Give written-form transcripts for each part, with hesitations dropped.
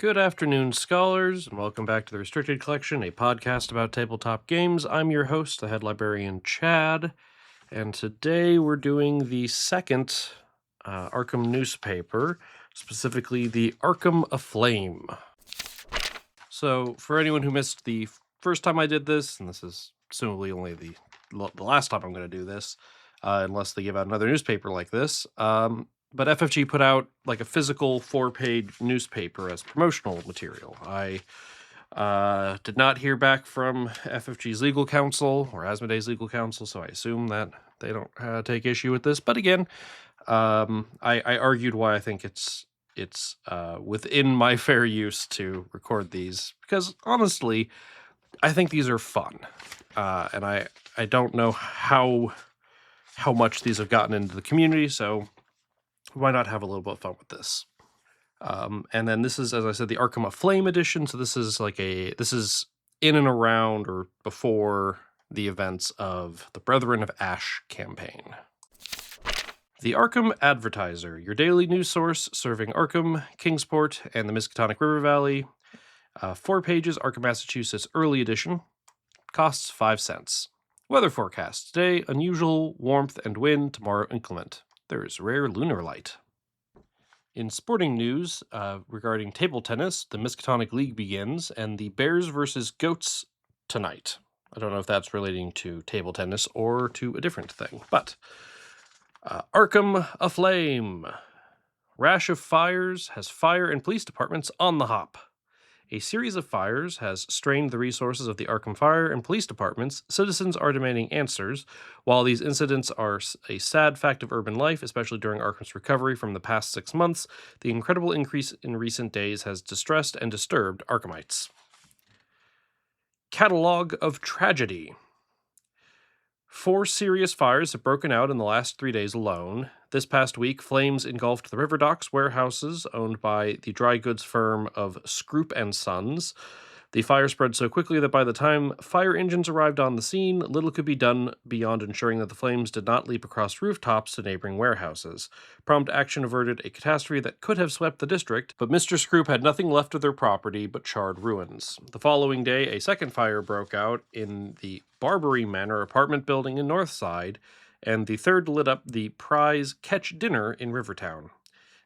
Good afternoon, scholars, and welcome back to the Restricted Collection, a podcast about tabletop games. I'm your host, the head librarian, Chad, and today we're doing the second Arkham newspaper, specifically the Arkham Aflame. So, for anyone who missed the first time I did this, and this is presumably only the last time I'm going to do this, unless they give out another newspaper like this, but FFG put out like a physical 4-page newspaper as promotional material. I did not hear back from FFG's legal counsel or Asmodee's legal counsel, so I assume that they don't take issue with this. But again, I argued why I think it's within my fair use to record these, because honestly, I think these are fun, and I don't know how much these have gotten into the community, so why not have a little bit of fun with this? And then this is, as I said, the Arkham Aflame edition. So this is in and around or before the events of the Brethren of Ash campaign. The Arkham Advertiser, your daily news source serving Arkham, Kingsport, and the Miskatonic River Valley. 4 pages, Arkham, Massachusetts, early edition. Costs 5 cents. Weather forecast. Today, unusual warmth and wind. Tomorrow, inclement. There is rare lunar light. In sporting news, regarding table tennis, the Miskatonic League begins, and the Bears versus Goats tonight. I don't know if that's relating to table tennis or to a different thing, but Arkham Aflame. Rash of fires has fire and police departments on the hop. A series of fires has strained the resources of the Arkham Fire and Police Departments. Citizens are demanding answers. While these incidents are a sad fact of urban life, especially during Arkham's recovery from the past 6 months, the incredible increase in recent days has distressed and disturbed Arkhamites. Catalog of Tragedy. 4 serious fires have broken out in the last 3 days alone. This past week, flames engulfed the River Docks warehouses owned by the dry goods firm of Scroop & Sons. The fire spread so quickly that by the time fire engines arrived on the scene, little could be done beyond ensuring that the flames did not leap across rooftops to neighboring warehouses. Prompt action averted a catastrophe that could have swept the district, but Mr. Scroop had nothing left of their property but charred ruins. The following day, a second fire broke out in the Barbary Manor apartment building in Northside, and the third lit up the Prize Catch Dinner in Rivertown.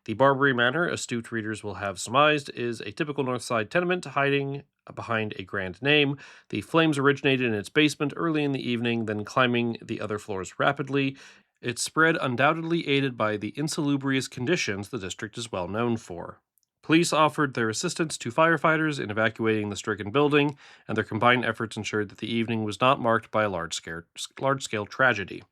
The Barbary Manor, astute readers will have surmised, is a typical Northside tenement hiding behind a grand name. The flames originated in its basement early in the evening, then climbing the other floors rapidly. Its spread undoubtedly aided by the insalubrious conditions the district is well known for. Police offered their assistance to firefighters in evacuating the stricken building, and their combined efforts ensured that the evening was not marked by a large-scale tragedy.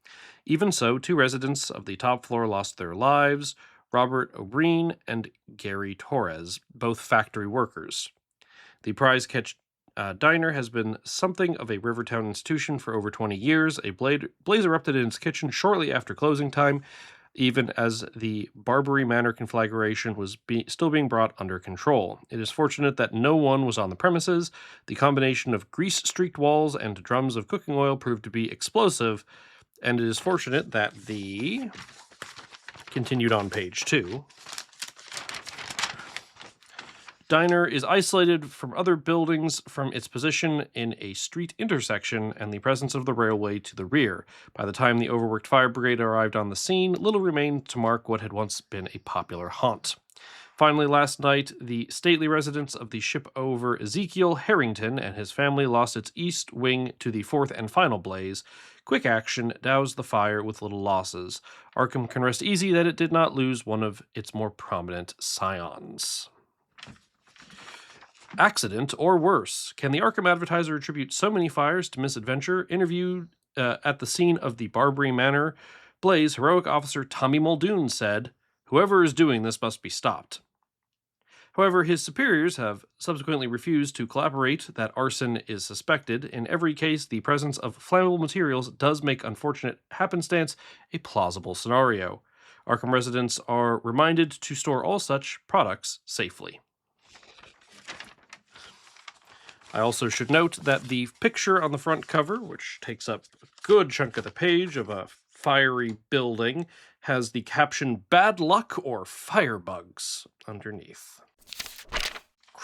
Even so, 2 residents of the top floor lost their lives, Robert O'Brien and Gary Torres, both factory workers. The Prize Catch Diner has been something of a Rivertown institution for over 20 years. A blaze erupted in its kitchen shortly after closing time, even as the Barbary Manor conflagration was still being brought under control. It is fortunate that no one was on the premises. The combination of grease-streaked walls and drums of cooking oil proved to be explosive, and it is fortunate that the... continued on page 2. Diner is isolated from other buildings from its position in a street intersection and the presence of the railway to the rear. By the time the overworked fire brigade arrived on the scene, little remained to mark what had once been a popular haunt. Finally, last night, the stately residence of the ship over Ezekiel Harrington and his family lost its east wing to the 4th and final blaze. Quick action doused the fire with little losses. Arkham can rest easy that it did not lose one of its more prominent scions. Accident or worse. Can the Arkham Advertiser attribute so many fires to misadventure? Interviewed at the scene of the Barbary Manor blaze, heroic officer Tommy Muldoon said, "Whoever is doing this must be stopped." However, his superiors have subsequently refused to collaborate that arson is suspected. In every case, the presence of flammable materials does make unfortunate happenstance a plausible scenario. Arkham residents are reminded to store all such products safely. I also should note that the picture on the front cover, which takes up a good chunk of the page of a fiery building, has the caption "Bad Luck or Firebugs" underneath.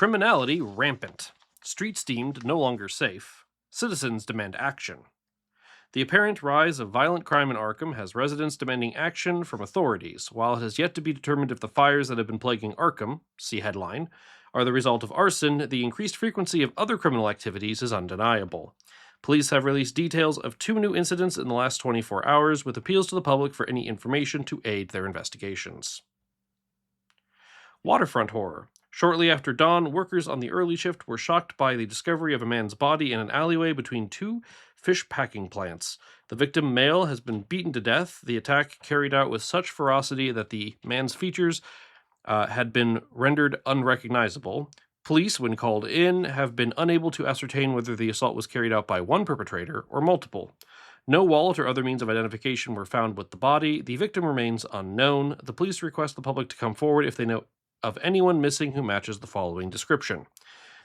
Criminality rampant. Streets deemed no longer safe. Citizens demand action. The apparent rise of violent crime in Arkham has residents demanding action from authorities, while it has yet to be determined if the fires that have been plaguing Arkham, see headline, are the result of arson. The increased frequency of other criminal activities is undeniable. Police have released details of 2 new incidents in the last 24 hours, with appeals to the public for any information to aid their investigations. Waterfront horror. Shortly after dawn, workers on the early shift were shocked by the discovery of a man's body in an alleyway between 2 fish packing plants. The victim, male, has been beaten to death, the attack carried out with such ferocity that the man's features had been rendered unrecognizable. Police, when called in, have been unable to ascertain whether the assault was carried out by one perpetrator or multiple. No wallet or other means of identification were found with the body. The victim remains unknown. The police request the public to come forward if they know of anyone missing who matches the following description.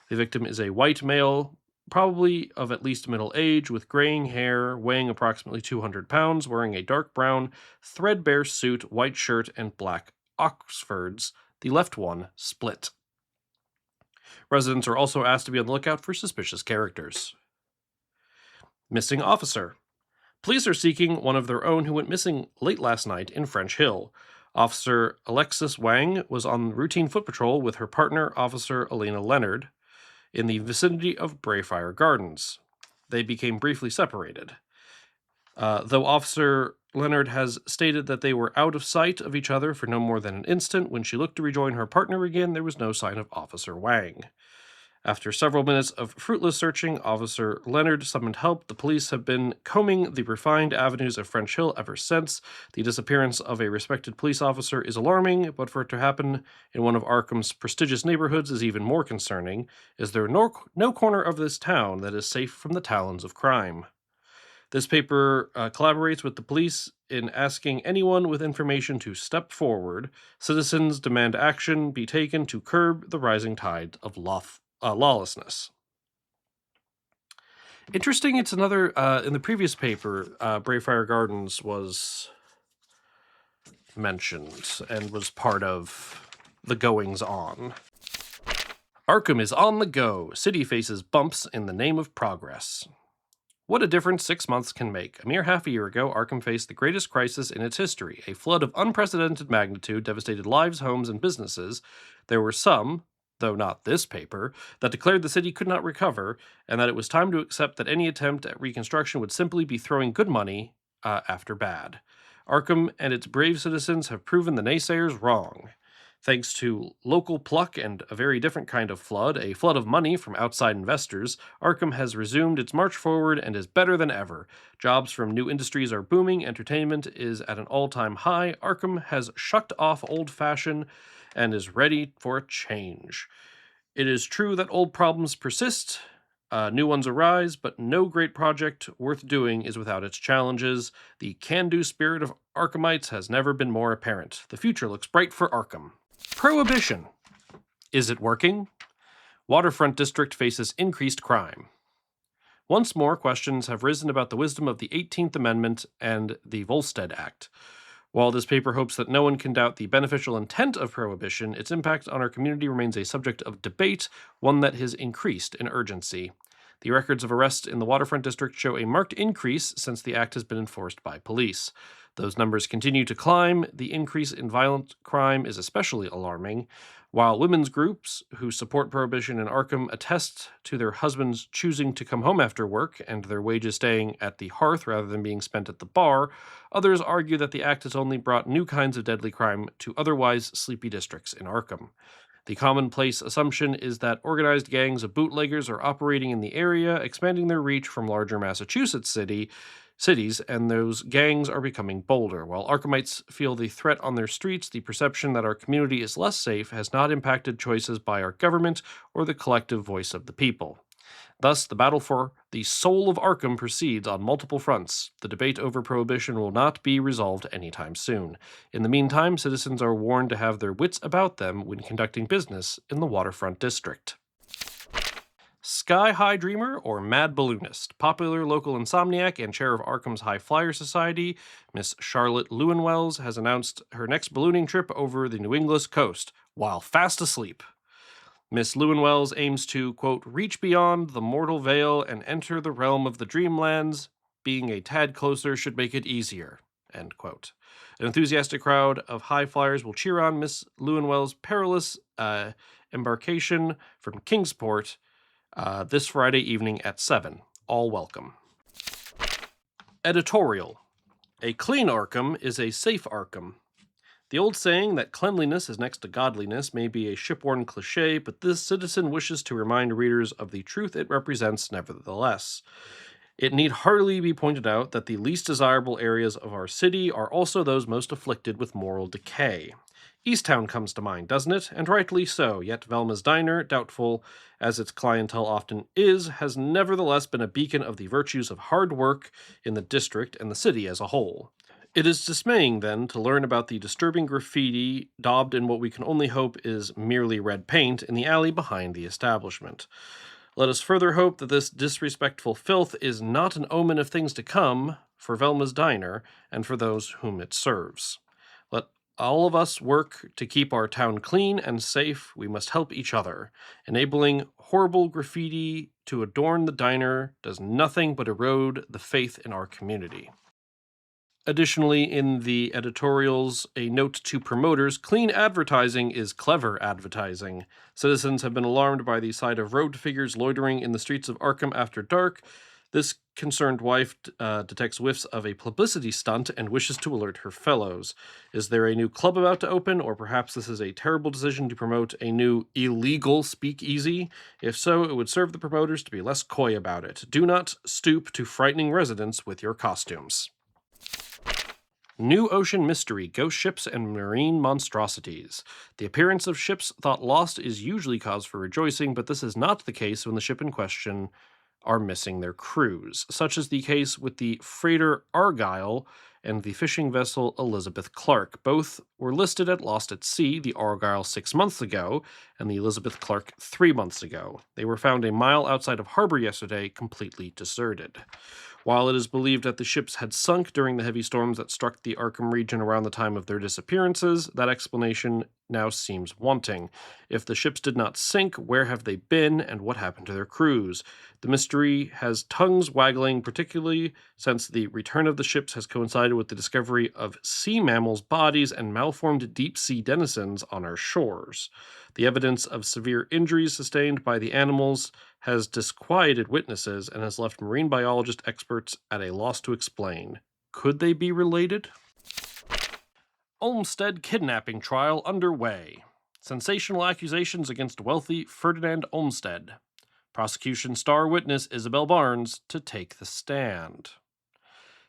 The victim is a white male, probably of at least middle age, with graying hair, weighing approximately 200 pounds, wearing a dark brown, threadbare suit, white shirt, and black Oxfords, the left one split. Residents are also asked to be on the lookout for suspicious characters. Missing officer. Police are seeking one of their own who went missing late last night in French Hill. Officer Alexis Wang was on routine foot patrol with her partner, Officer Elena Leonard, in the vicinity of Brayfire Gardens. They became briefly separated. Though Officer Leonard has stated that they were out of sight of each other for no more than an instant, when she looked to rejoin her partner again, there was no sign of Officer Wang. After several minutes of fruitless searching, Officer Leonard summoned help. The police have been combing the refined avenues of French Hill ever since. The disappearance of a respected police officer is alarming, but for it to happen in one of Arkham's prestigious neighborhoods is even more concerning. Is there no corner of this town that is safe from the talons of crime? This paper collaborates with the police in asking anyone with information to step forward. Citizens demand action be taken to curb the rising tide of lawlessness. Interesting, it's another, in the previous paper, Brayfire Gardens was mentioned and was part of the goings-on. Arkham is on the go. City faces bumps in the name of progress. What a difference 6 months can make. A mere half a year ago, Arkham faced the greatest crisis in its history. A flood of unprecedented magnitude devastated lives, homes, and businesses. There were some, though not this paper, that declared the city could not recover, and that it was time to accept that any attempt at reconstruction would simply be throwing good money after bad. Arkham and its brave citizens have proven the naysayers wrong. Thanks to local pluck and a very different kind of flood, a flood of money from outside investors, Arkham has resumed its march forward and is better than ever. Jobs from new industries are booming, entertainment is at an all-time high, Arkham has shucked off old-fashioned and is ready for a change. It is true that old problems persist, new ones arise, but no great project worth doing is without its challenges. The can-do spirit of Arkhamites has never been more apparent. The future looks bright for Arkham. Prohibition. Is it working? Waterfront District faces increased crime. Once more, questions have risen about the wisdom of the 18th Amendment and the Volstead Act. While this paper hopes that no one can doubt the beneficial intent of prohibition, its impact on our community remains a subject of debate, one that has increased in urgency. The records of arrests in the Waterfront District show a marked increase since the act has been enforced by police. Those numbers continue to climb. The increase in violent crime is especially alarming. While women's groups who support prohibition in Arkham attest to their husbands choosing to come home after work and their wages staying at the hearth rather than being spent at the bar, others argue that the act has only brought new kinds of deadly crime to otherwise sleepy districts in Arkham. The commonplace assumption is that organized gangs of bootleggers are operating in the area, expanding their reach from larger Massachusetts cities, and those gangs are becoming bolder. While Arkhamites feel the threat on their streets, the perception that our community is less safe has not impacted choices by our government or the collective voice of the people. Thus, the battle for the soul of Arkham proceeds on multiple fronts. The debate over prohibition will not be resolved anytime soon. In the meantime, citizens are warned to have their wits about them when conducting business in the Waterfront District. Sky High Dreamer or Mad Balloonist. Popular local insomniac and chair of Arkham's High Flyer Society, Miss Charlotte Lewinwells, has announced her next ballooning trip over the New England coast while fast asleep. Miss Lewinwells aims to, quote, reach beyond the mortal veil and enter the realm of the dreamlands. Being a tad closer should make it easier, end quote. An enthusiastic crowd of high flyers will cheer on Miss Lewinwell's perilous embarkation from Kingsport this Friday evening at 7. All welcome. Editorial. A clean Arkham is a safe Arkham. The old saying that cleanliness is next to godliness may be a shipworn cliché, but this citizen wishes to remind readers of the truth it represents nevertheless. It need hardly be pointed out that the least desirable areas of our city are also those most afflicted with moral decay. Easttown comes to mind, doesn't it? And rightly so, yet Velma's Diner, doubtful as its clientele often is, has nevertheless been a beacon of the virtues of hard work in the district and the city as a whole. It is dismaying, then, to learn about the disturbing graffiti daubed in what we can only hope is merely red paint in the alley behind the establishment. Let us further hope that this disrespectful filth is not an omen of things to come for Velma's Diner and for those whom it serves. Let all of us work to keep our town clean and safe. We must help each other. Enabling horrible graffiti to adorn the diner does nothing but erode the faith in our community. Additionally, in the editorials, a note to promoters, clean advertising is clever advertising. Citizens have been alarmed by the sight of road figures loitering in the streets of Arkham after dark. This concerned wife detects whiffs of a publicity stunt and wishes to alert her fellows. Is there a new club about to open, or perhaps this is a terrible decision to promote a new illegal speakeasy? If so, it would serve the promoters to be less coy about it. Do not stoop to frightening residents with your costumes. New ocean mystery, ghost ships and marine monstrosities. The appearance of ships thought lost is usually cause for rejoicing, but this is not the case when the ship in question are missing their crews, such as the case with the freighter Argyle and the fishing vessel Elizabeth Clark. Both were listed at lost at sea, the Argyle 6 months ago, and the Elizabeth Clark 3 months ago. They were found a mile outside of harbor yesterday, completely deserted. While it is believed that the ships had sunk during the heavy storms that struck the Arkham region around the time of their disappearances, that explanation now seems wanting. If the ships did not sink, where have they been, and what happened to their crews? The mystery has tongues waggling, particularly since the return of the ships has coincided with the discovery of sea mammals' bodies and malformed deep-sea denizens on our shores. The evidence of severe injuries sustained by the animals has disquieted witnesses and has left marine biologist experts at a loss to explain. Could they be related? Olmsted kidnapping trial underway. Sensational accusations against wealthy Ferdinand Olmsted. Prosecution star witness Isabel Barnes to take the stand.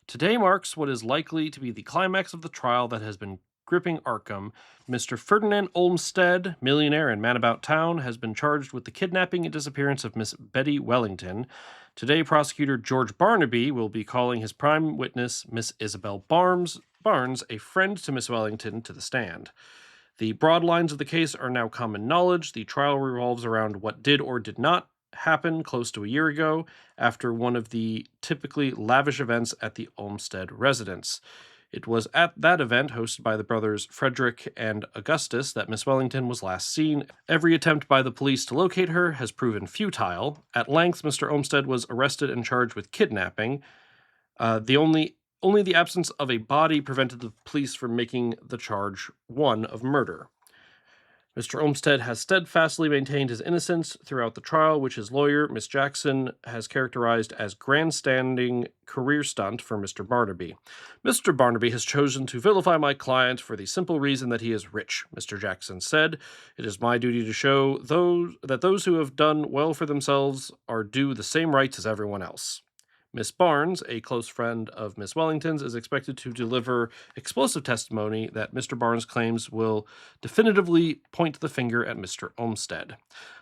Today marks what is likely to be the climax of the trial that has been gripping Arkham. Mr. Ferdinand Olmsted, millionaire and man about town, has been charged with the kidnapping and disappearance of Miss Betty Wellington. Today, prosecutor George Barnaby will be calling his prime witness, Miss Isabel Barnes, a friend to Miss Wellington, to the stand. The broad lines of the case are now common knowledge. The trial revolves around what did or did not happen close to a year ago after one of the typically lavish events at the Olmsted residence. It was at that event, hosted by the brothers Frederick and Augustus, that Miss Wellington was last seen. Every attempt by the police to locate her has proven futile. At length, Mr. Olmsted was arrested and charged with kidnapping. Only the absence of a body prevented the police from making the charge one of murder. Mr. Olmsted has steadfastly maintained his innocence throughout the trial, which his lawyer, Miss Jackson, has characterized as grandstanding career stunt for Mr. Barnaby. Mr. Barnaby has chosen to vilify my client for the simple reason that he is rich, Mr. Jackson said. It is my duty to show that those who have done well for themselves are due the same rights as everyone else. Miss Barnes, a close friend of Miss Wellington's, is expected to deliver explosive testimony that Mr. Barnes claims will definitively point the finger at Mr. Olmsted.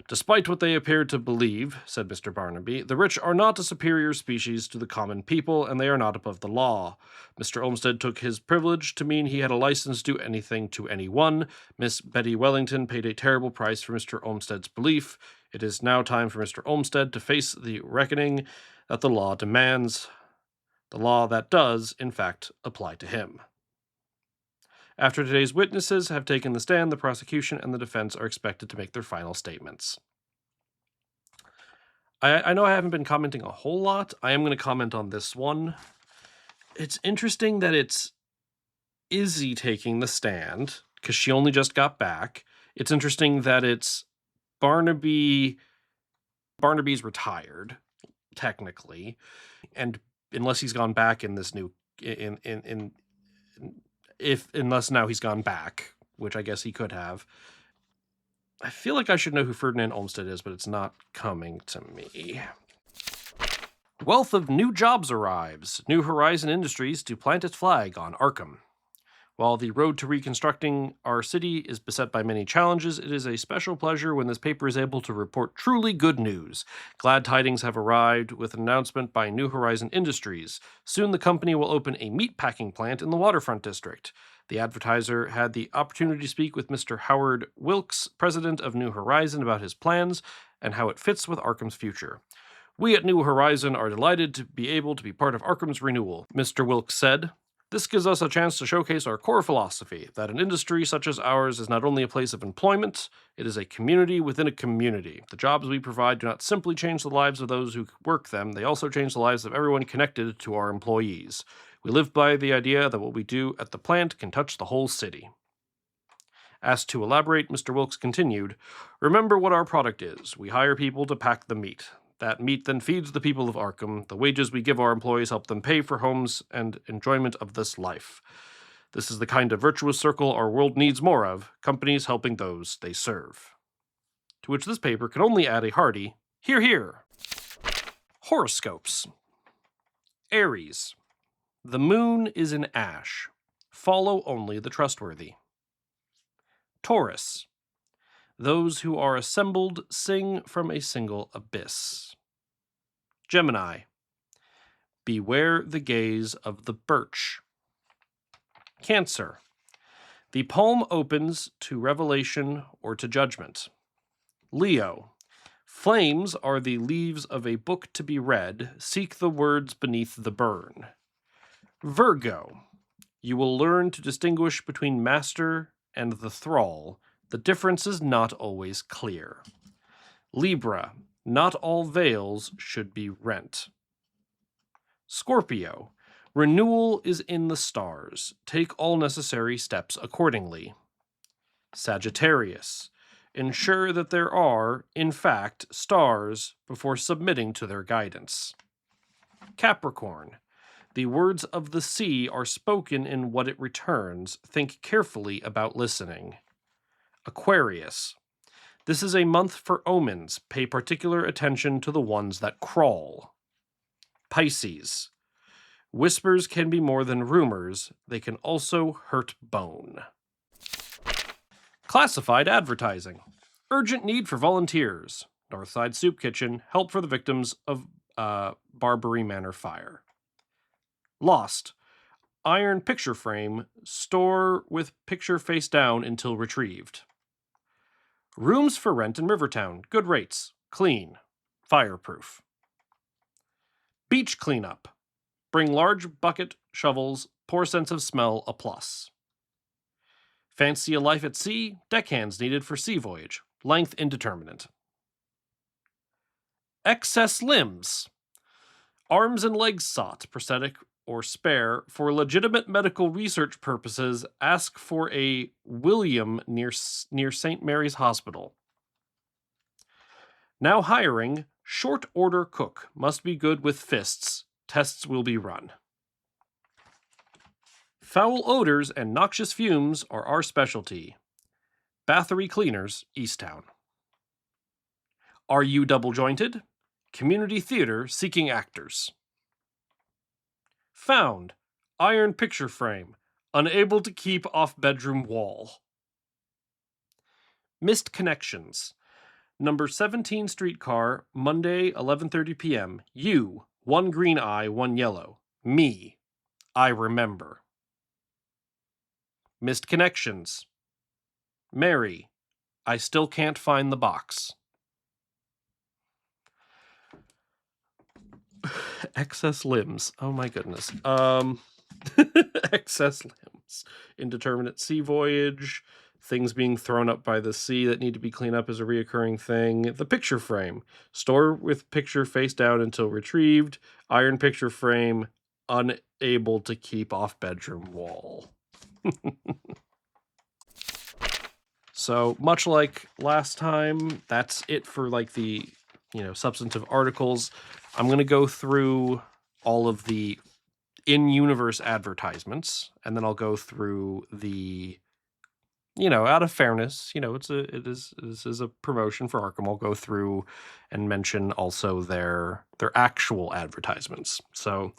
Despite what they appear to believe, said Mr. Barnaby, the rich are not a superior species to the common people, and they are not above the law. Mr. Olmsted took his privilege to mean he had a license to do anything to anyone. Miss Betty Wellington paid a terrible price for Mr. Olmsted's belief. It is now time for Mr. Olmsted to face the reckoning that the law demands, the law that does, in fact, apply to him. After today's witnesses have taken the stand, the prosecution and the defense are expected to make their final statements. I know I haven't been commenting a whole lot. I am going to comment on this one. It's interesting that it's Izzy taking the stand, because she only just got back. It's interesting that it's Barnaby. Barnaby's retired, technically, and unless he's gone back in this new unless now he's gone back, which I guess he could have. I feel like I should know who Ferdinand Olmsted is, but it's not coming to me. Wealth of new jobs arrives. New Horizon Industries to plant its flag on Arkham. While the road to reconstructing our city is beset by many challenges, it is a special pleasure when this paper is able to report truly good news. Glad tidings have arrived with an announcement by New Horizon Industries. Soon the company will open a meatpacking plant in the waterfront district. The Advertiser had the opportunity to speak with Mr. Howard Wilkes, president of New Horizon, about his plans and how it fits with Arkham's future. We at New Horizon are delighted to be able to be part of Arkham's renewal, Mr. Wilkes said. This gives us a chance to showcase our core philosophy, that an industry such as ours is not only a place of employment, it is a community within a community. The jobs we provide do not simply change the lives of those who work them, they also change the lives of everyone connected to our employees. We live by the idea that what we do at the plant can touch the whole city. Asked to elaborate, Mr. Wilkes continued, remember what our product is. We hire people to pack the meat. That meat then feeds the people of Arkham. The wages we give our employees help them pay for homes and enjoyment of this life. This is the kind of virtuous circle our world needs more of, companies helping those they serve. To which this paper can only add a hearty, hear, hear. Horoscopes. Aries. The moon is in ash. Follow only the trustworthy. Taurus. Those who are assembled sing from a single abyss. Gemini. Beware the gaze of the birch. Cancer. The palm opens to revelation or to judgment. Leo. Flames are the leaves of a book to be read. Seek the words beneath the burn. Virgo. You will learn to distinguish between master and the thrall. The difference is not always clear. Libra. Not all veils should be rent. Scorpio. Renewal is in the stars. Take all necessary steps accordingly. Sagittarius. Ensure that there are, in fact, stars before submitting to their guidance. Capricorn. The words of the sea are spoken in what it returns. Think carefully about listening. Aquarius. This is a month for omens. Pay particular attention to the ones that crawl. Pisces. Whispers can be more than rumors. They can also hurt bone. Classified advertising. Urgent need for volunteers. Northside Soup Kitchen. Help for the victims of Barbary Manor fire. Lost. Iron picture frame. Store with picture face down until retrieved. Rooms for rent in Rivertown. Good rates. Clean. Fireproof. Beach cleanup. Bring large bucket shovels. Poor sense of smell a plus. Fancy a life at sea? Deckhands needed for sea voyage. Length indeterminate. Excess limbs. Arms and legs sought, prosthetic or spare. For legitimate medical research purposes, ask for a William near St. Mary's Hospital. Now hiring, short order cook. Must be good with fists. Tests will be run. Foul odors and noxious fumes are our specialty. Battery Cleaners, Easttown. Are you double-jointed? Community theater seeking actors. Found. Iron picture frame. Unable to keep off bedroom wall. Missed connections. Number 17 streetcar, Monday, 11:30 p.m. You, one green eye, one yellow. Me, I remember. Missed connections. Mary, I still can't find the box. Excess limbs. Oh my goodness. Excess limb. Indeterminate sea voyage, things being thrown up by the sea that need to be cleaned up is a reoccurring thing. The picture frame, store with picture face down until retrieved. Iron picture frame, unable to keep off bedroom wall. So much like last time, that's it for like the, substantive articles. I'm going to go through all of the in-universe advertisements, and then I'll go through the, out of fairness, this is a promotion for Arkham. I'll go through and mention also their actual advertisements. So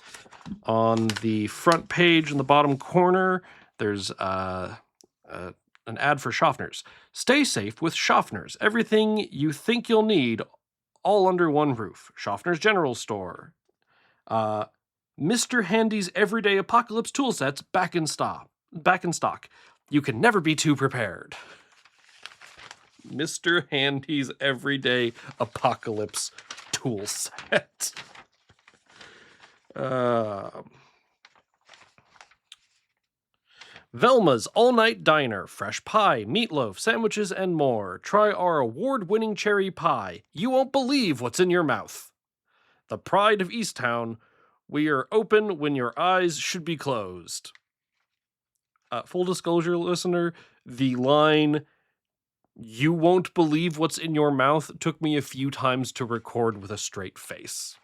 on the front page in the bottom corner, there's an ad for Schaffner's. Stay safe with Schaffner's. Everything you think you'll need, all under one roof. Schaffner's General Store. Mr. Handy's Everyday Apocalypse tool sets back in stock. You can never be too prepared. Mr. Handy's Everyday Apocalypse tool set. Velma's All-Night Diner, fresh pie, meatloaf, sandwiches, and more. Try our award-winning cherry pie. You won't believe what's in your mouth. The pride of Easttown. We are open when your eyes should be closed. Full disclosure, listener, the line, "You won't believe what's in your mouth," took me a few times to record with a straight face.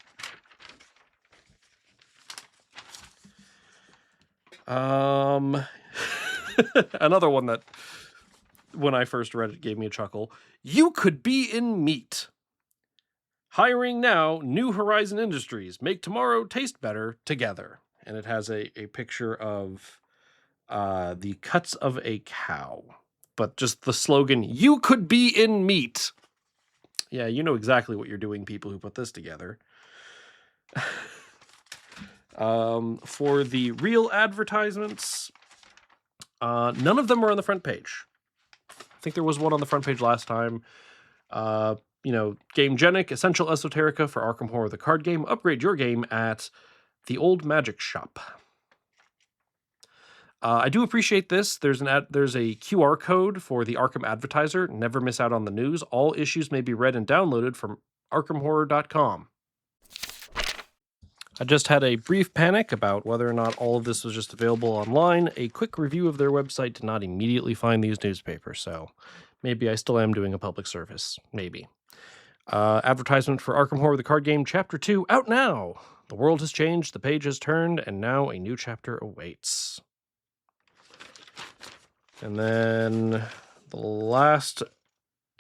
Another one that, when I first read it, gave me a chuckle. You could be in meat. Hiring now, New Horizon Industries. Make tomorrow taste better together. And it has a picture of the cuts of a cow. But just the slogan, you could be in meat. Yeah, you know exactly what you're doing, people who put this together. For the real advertisements, none of them are on the front page. I think there was one on the front page last time. Gamegenic, Essential Esoterica for Arkham Horror, the card game. Upgrade your game at the Old Magic Shop. I do appreciate this. There's a QR code for the Arkham Advertiser. Never miss out on the news. All issues may be read and downloaded from arkhamhorror.com. I just had a brief panic about whether or not all of this was just available online. A quick review of their website did not immediately find these newspapers, so maybe I still am doing a public service. Maybe. Advertisement for Arkham Horror, the card game, Chapter 2, out now! The world has changed, the page has turned, and now a new chapter awaits. And then the last...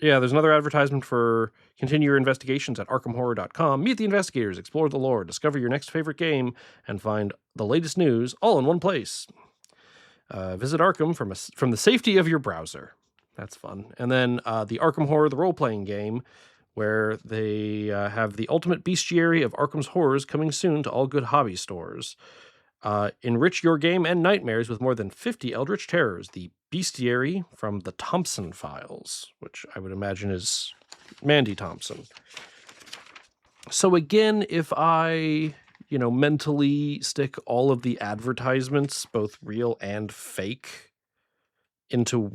Yeah, there's another advertisement for continue your investigations at arkhamhorror.com. Meet the investigators, explore the lore, discover your next favorite game, and find the latest news all in one place. Visit Arkham from the safety of your browser. That's fun. And then the Arkham Horror, the role-playing game, where they have the ultimate bestiary of Arkham's horrors coming soon to all good hobby stores. Enrich your game and nightmares with more than 50 eldritch terrors. The bestiary from the Thompson Files, which I would imagine is Mandy Thompson. So again, if I, mentally stick all of the advertisements, both real and fake, onto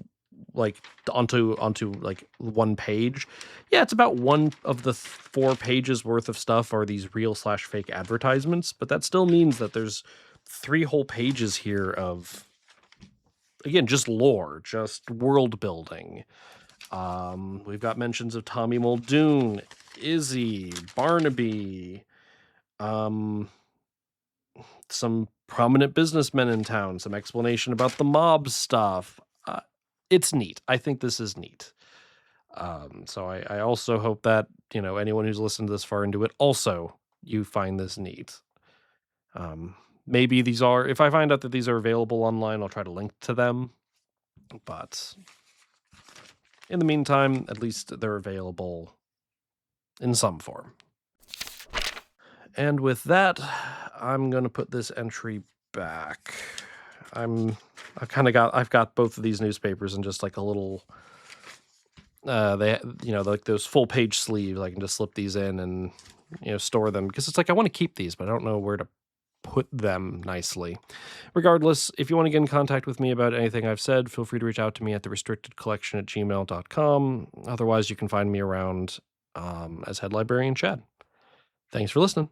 one page, yeah, it's about one of the 4 pages worth of stuff are these real/fake advertisements, but that still means that there's 3 whole pages here of, again, just lore, just world building. We've got mentions of Tommy Muldoon, Izzy, Barnaby, some prominent businessmen in town, some explanation about the mob stuff. It's neat. I think this is neat. So I also hope that, anyone who's listened this far into it, also you find this neat. Maybe these are, if I find out that these are available online, I'll try to link to them. But in the meantime, at least they're available in some form. And with that, I'm going to put this entry back. I've got both of these newspapers in just like a little, like those full page sleeves. I can just slip these in and, store them, because it's like, I want to keep these, but I don't know where to put them nicely. Regardless, if you want to get in contact with me about anything I've said, feel free to reach out to me at therestrictedcollection@gmail.com. Otherwise, you can find me around as Head Librarian Chad. Thanks for listening.